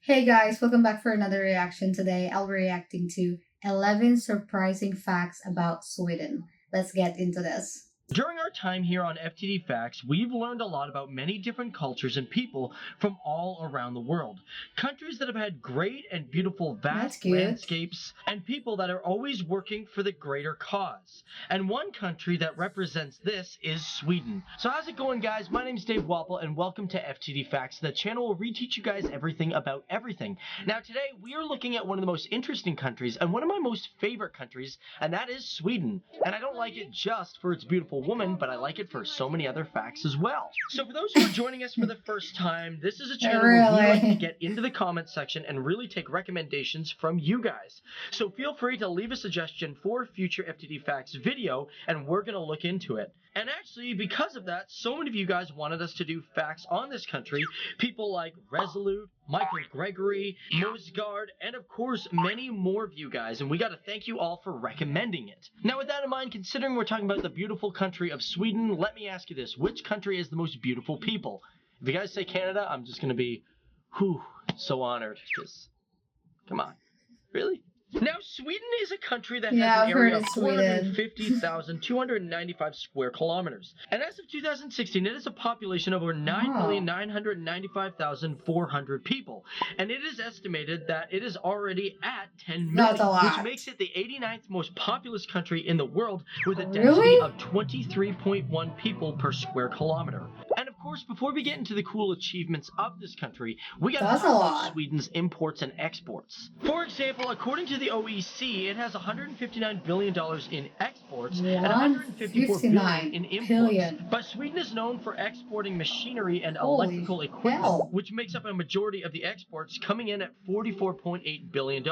Hey guys, welcome back for another reaction. Today I'll be reacting to 11 surprising facts about Sweden. Let's get into this. During our time here on FTD Facts, we've learned a lot about many different cultures and people from all around the world. Countries that have had great and beautiful That's vast cute. landscapes, and people that are always working for the greater cause. And one country that represents this is Sweden. So how's it going, guys? My name's Dave Wapple, and welcome to FTD Facts. The channel will reteach you guys everything about everything. Now today, we are looking at one of the most interesting countries, and one of my most favorite countries, and that is Sweden. And I don't like it just for its beautiful woman, but I like it for so many other facts as well. So for those who are joining us for the first time, this is a channel where we like to get into the comment section and really take recommendations from you guys. So feel free to leave a suggestion for a future FTD Facts video, and we're going to look into it. And actually, because of that, so many of you guys wanted us to do facts on this country. People like Resolute, Michael Gregory, Mosgard, and of course, many more of you guys. And we got to thank you all for recommending it. Now, with that in mind, considering we're talking about the beautiful country of Sweden, let me ask you this. Which country has the most beautiful people? If you guys say Canada, I'm just going to be, so honored. Because, come on. Really? Now, Sweden is a country that has an area of 450,295 square kilometers. And as of 2016, it has a population of over 9,995,400 people. And it is estimated that it is already at 10 million, which makes it the 89th most populous country in the world with a density of 23.1 people per square kilometer. And of course, before we get into the cool achievements of this country, we got to talk about Sweden's imports and exports. For example, according to the OEC, it has $159 billion in exports and $154 billion in imports. But Sweden is known for exporting machinery and electrical equipment, which makes up a majority of the exports, coming in at $44.8 billion.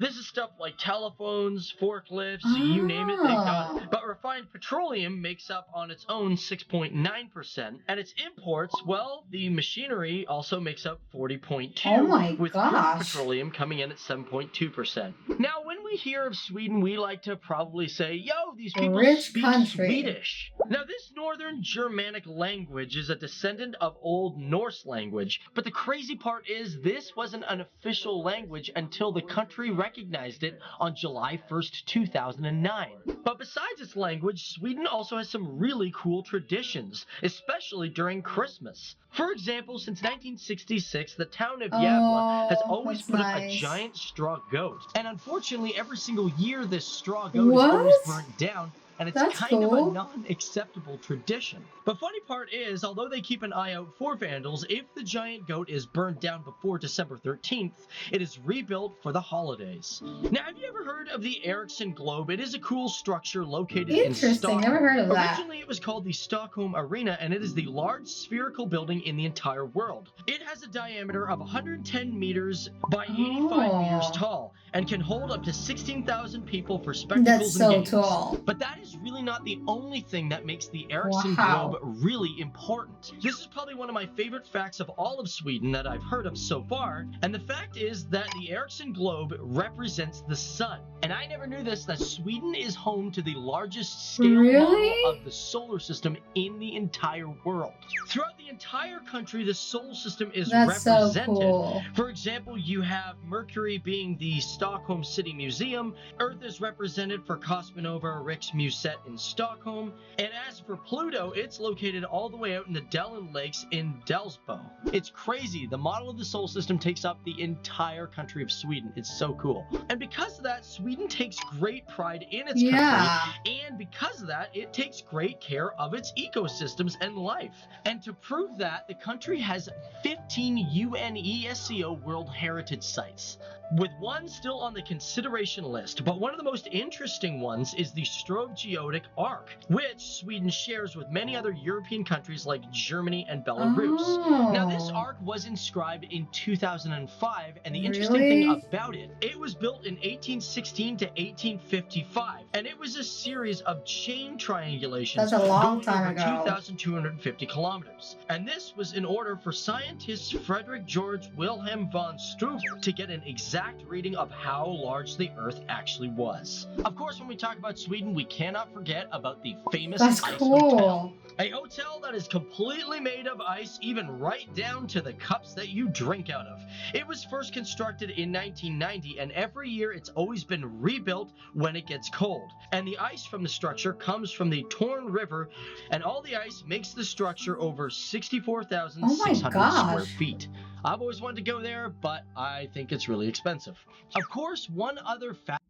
This is stuff like telephones, forklifts, you name it, they got it. But refined petroleum makes up on its own 6.9%, and its imports, well, the machinery also makes up 40.2%, with crude petroleum coming in at 7.2%. Now, when we hear of Sweden, we like to probably say, yo, these people speak Swedish. Now, this northern Germanic language is a descendant of Old Norse language, but the crazy part is this wasn't an official language until the country recognized it on July 1st, 2009. But besides its language, Sweden also has some really cool traditions, especially during Christmas. For example, since 1966, the town of Gävle has always put up a giant straw goat. And unfortunately, every single year this straw goat is always burnt down, and it's kind of a non-acceptable tradition. The funny part is, although they keep an eye out for vandals, if the giant goat is burned down before December 13th, it is rebuilt for the holidays. Now, have you ever heard of the Ericsson Globe? It is a cool structure located in Stockholm. Never heard of that. Originally, it was called the Stockholm Arena, and it is the large spherical building in the entire world. It has a diameter of 110 meters by 85 meters tall, and can hold up to 16,000 people for spectacles and games. Tall. But that is really not the only thing that makes the Ericsson Globe really important. This is probably one of my favorite facts of all of Sweden that I've heard of so far, and the fact is that the Ericsson Globe represents the sun. And I never knew this, that Sweden is home to the largest scale model of the solar system in the entire world. Throughout the entire country, the solar system is represented. So cool. For example, you have Mercury being the Stockholm City Museum, Earth is represented for Cosmonova Riksmuseet in Stockholm, and as for Pluto, it's located all the way out in the Dellen Lakes in Delsbo. It's crazy. The model of the solar system takes up the entire country of Sweden. It's so cool. And because of that, Sweden takes great pride in its country, and because of that, it takes great care of its ecosystems and life. And to prove that, the country has 15 UNESCO World Heritage Sites, with one still on the consideration list. But one of the most interesting ones is the Strovgeotic Arc, which Sweden shares with many other European countries like Germany and Belarus. Now, this arc was inscribed in 2005, and the interesting thing about it, it was built in 1816 to 1855, and it was a series of chain triangulations going over 2,250 kilometers. And this was in order for scientists Frederick George Wilhelm von Struve to get an exact reading of how large the Earth actually was. Of course, when we talk about Sweden, we can't cannot forget about the famous That's Ice cool. Hotel. A hotel that is completely made of ice, even right down to the cups that you drink out of. It was first constructed in 1990, and every year it's always been rebuilt when it gets cold. And the ice from the structure comes from the Torn River, and all the ice makes the structure over 64,600 square feet. I've always wanted to go there, but I think it's really expensive. Of course, one other fact.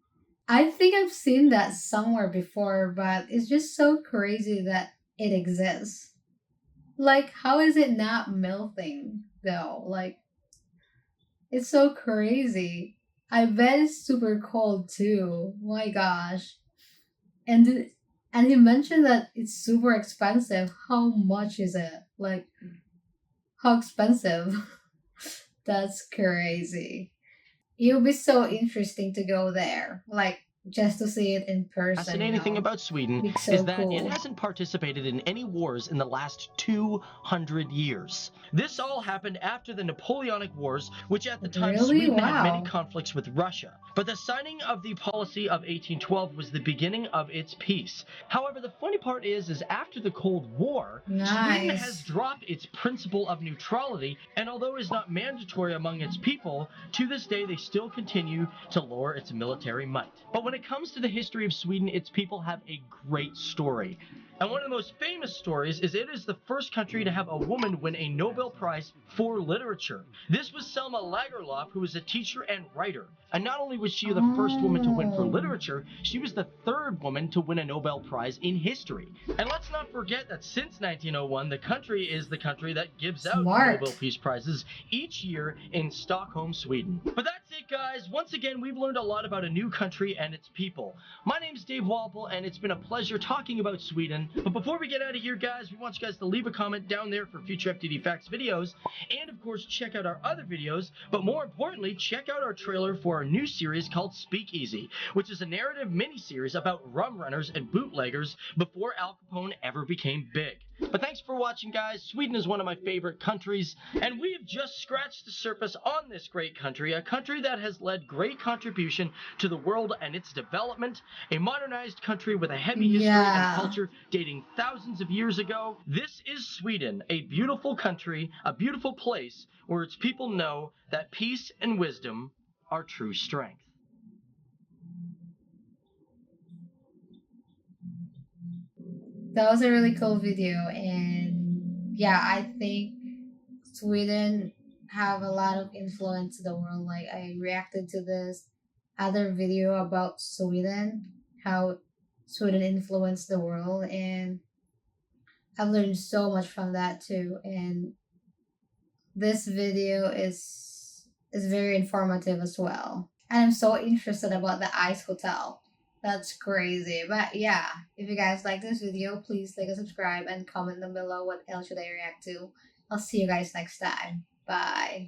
I think I've seen that somewhere before, but it's just so crazy that it exists. Like, how is it not melting though? Like, it's so crazy. I bet it's super cold too. My gosh. And and he mentioned that it's super expensive. How much is it? Like, how expensive? That's crazy. It would be so interesting to go there. Like, just to see it in person. Fascinating thing about Sweden is that it hasn't participated in any wars in the last 200 years. This all happened after the Napoleonic Wars, which at the time Sweden had many conflicts with Russia. But the signing of the policy of 1812 was the beginning of its peace. However, the funny part is after the Cold War, Sweden has dropped its principle of neutrality, and although it is not mandatory among its people, to this day they still continue to lower its military might. But when it comes to the history of Sweden, its people have a great story. And one of the most famous stories is it is the first country to have a woman win a Nobel Prize for literature. This was Selma Lagerlöf, who was a teacher and writer. And not only was she the first woman to win for literature, she was the third woman to win a Nobel Prize in history. And let's not forget that since 1901, the country is the country that gives out Nobel Peace Prizes each year in Stockholm, Sweden. But that's it, guys. Once again, we've learned a lot about a new country and its people. My name's Dave Walpole, and it's been a pleasure talking about Sweden. But before we get out of here, guys, we want you guys to leave a comment down there for future FTD Facts videos. And, of course, check out our other videos. But more importantly, check out our trailer for our new series called Speakeasy, which is a narrative mini-series about rum runners and bootleggers before Al Capone ever became big. But thanks for watching, guys. Sweden is one of my favorite countries, and we have just scratched the surface on this great country, a country that has led great contribution to the world and its development, a modernized country with a heavy history and culture dating thousands of years ago. This is Sweden, a beautiful country, a beautiful place where its people know that peace and wisdom are true strength. That was a really cool video, and yeah, I think Sweden have a lot of influence in the world. Like, I reacted to this other video about Sweden, how Sweden influenced the world, and I've learned so much from that too. And this video is very informative as well. And I'm so interested about the Ice Hotel. That's crazy. But yeah, if you guys like this video, please like and subscribe and comment down below what else should I react to. I'll see you guys next time. Bye.